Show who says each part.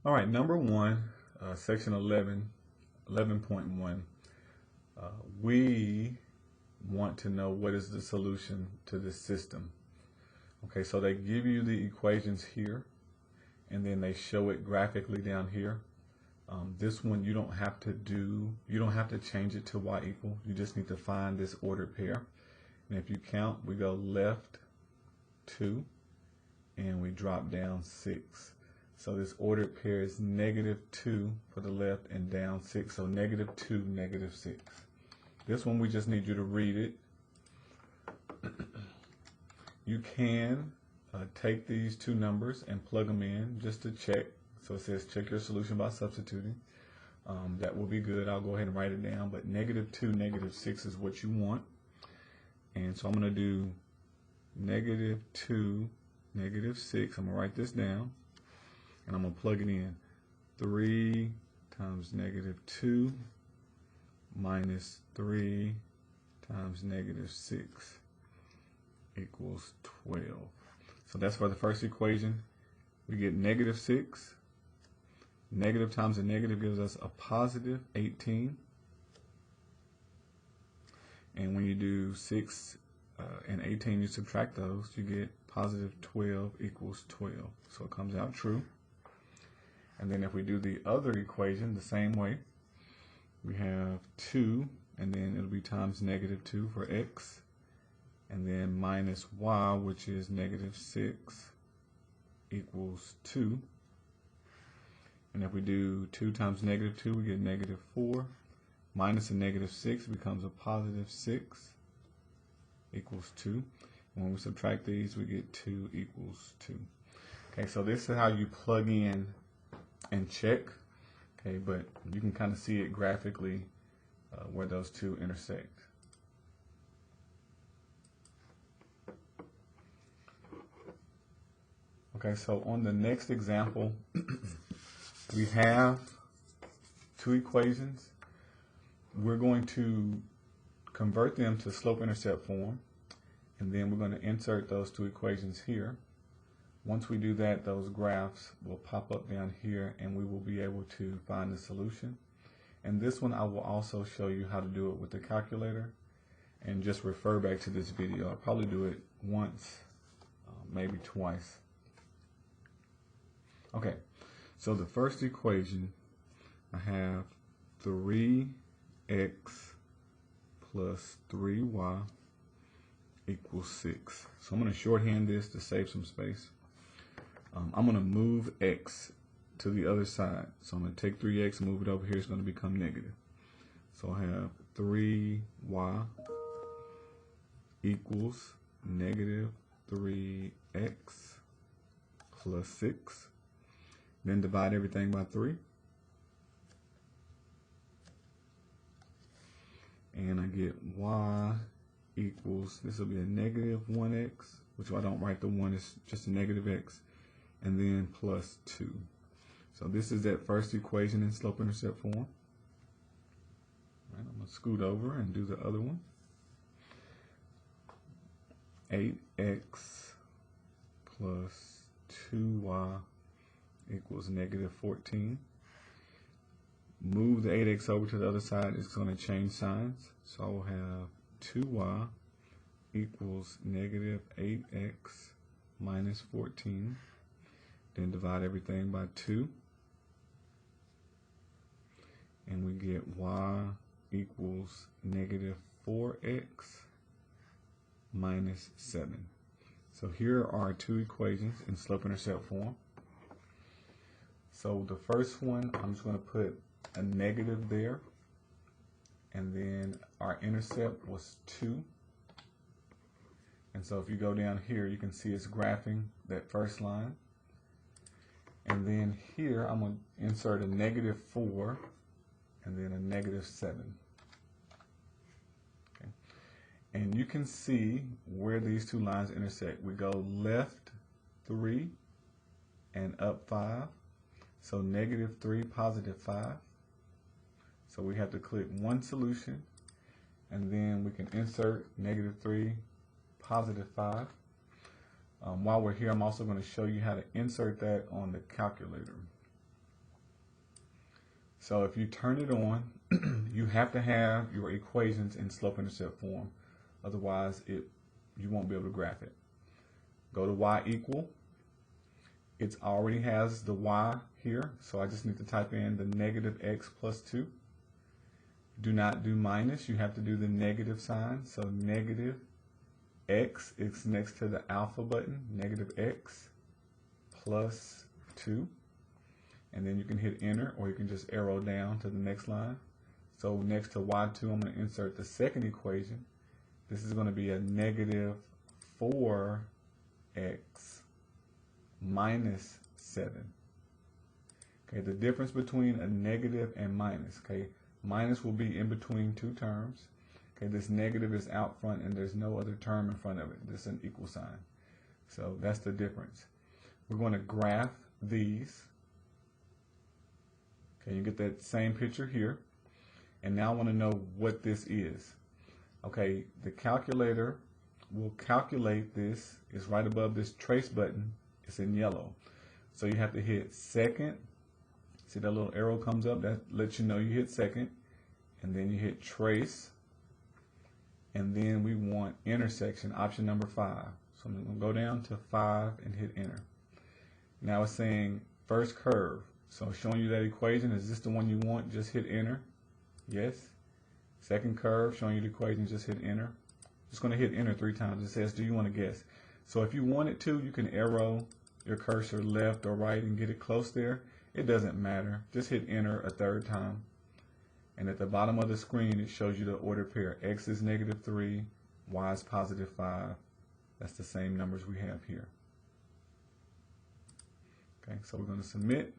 Speaker 1: All right, number one, section 11.1. We want to know what is the solution to this system. Okay, so they give you the equations here, and then they show it graphically down here. This one you don't have to change it to y equal. You just need to find this ordered pair. And if you count, we go left 2, and we drop down 6. So this ordered pair is -2 for the left and down 6. So -2, -6. This one we just need you to read it. You can take these two numbers and plug them in just to check. So it says check your solution by substituting. That will be good. I'll go ahead and write it down. But -2, -6 is what you want. And so I'm going to do -2, -6. I'm going to write this down. And I'm going to plug it in. 3 times -2 minus 3 times -6 equals 12. So that's for the first equation. We get -6. Negative times a negative gives us a positive 18. And when you do 6 and 18, you subtract those, you get positive 12 equals 12. So it comes out true. And then if we do the other equation the same way, we have 2, and then it'll be times -2 for x, and then minus y, which is -6, equals 2. And if we do 2 times -2, we get -4. Minus a -6 becomes a positive 6 equals 2. And when we subtract these, we get 2 equals 2. Okay, so this is how you plug in and check. Okay, but you can kind of see it graphically where those two intersect. Okay, so on the next example, we have two equations. We're going to convert them to slope-intercept form, and then we're going to insert those two equations here. Once we do that, those graphs will pop up down here, and we will be able to find the solution. And this one I will also show you how to do it with the calculator, and just refer back to this video. I'll probably do it once, maybe twice. Okay, so the first equation, I have 3x plus 3y equals 6. So I'm going to shorthand this to save some space. I'm going to move x to the other side. So I'm going to take 3x and move it over here. It's going to become negative. So I have 3y equals -3x plus 6. Then divide everything by 3. And I get y equals, this will be a -1x, which I don't write the 1, it's just a -x, and then plus 2. So this is that first equation in slope-intercept form. Right, I'm going to scoot over and do the other one. 8x plus 2y equals -14. Move the 8x over to the other side, it's going to change signs. So I will have 2y equals -8x minus 14. Then divide everything by 2. And we get y equals -4x minus 7. So here are two equations in slope-intercept form. So the first one, I'm just going to put a negative there, and then our intercept was 2. And so if you go down here, you can see it's graphing that first line. And then here, I'm going to insert a -4 and then a -7. Okay. And you can see where these two lines intersect. We go left 3 and up 5. So -3, +5. So we have to click one solution, and then we can insert -3, +5. While we're here, I'm also going to show you how to insert that on the calculator. So if you turn it on, you have to have your equations in slope-intercept form. Otherwise, you won't be able to graph it. Go to y equal. It already has the y here, so I just need to type in the negative x plus 2. Do not do minus. You have to do the negative sign. So negative x is next to the alpha button, negative x plus 2. And then you can hit enter, or you can just arrow down to the next line. So next to y2, I'm going to insert the second equation. This is going to be a negative 4x minus 7. Okay, the difference between a negative and minus. Okay, minus will be in between two terms. Okay, this negative is out front and there's no other term in front of it. This is an equal sign. So that's the difference. We're going to graph these. Okay, you get that same picture here. And now I want to know what this is. Okay, the calculator will calculate this. It's right above this trace button. It's in yellow. So you have to hit second. See that little arrow comes up? That lets you know you hit second. And then you hit trace. And then we want intersection, option number 5. So I'm going to go down to 5 and hit enter. Now it's saying first curve. So showing you that equation, is this the one you want? Just hit enter. Yes. Second curve, showing you the equation, just hit enter. Just going to hit enter 3 times. It says, do you want to guess? So if you wanted to, you can arrow your cursor left or right and get it close there. It doesn't matter. Just hit enter a 3rd time. And at the bottom of the screen, it shows you the ordered pair. X is negative 3, Y is positive 5. That's the same numbers we have here. Okay, so we're going to submit.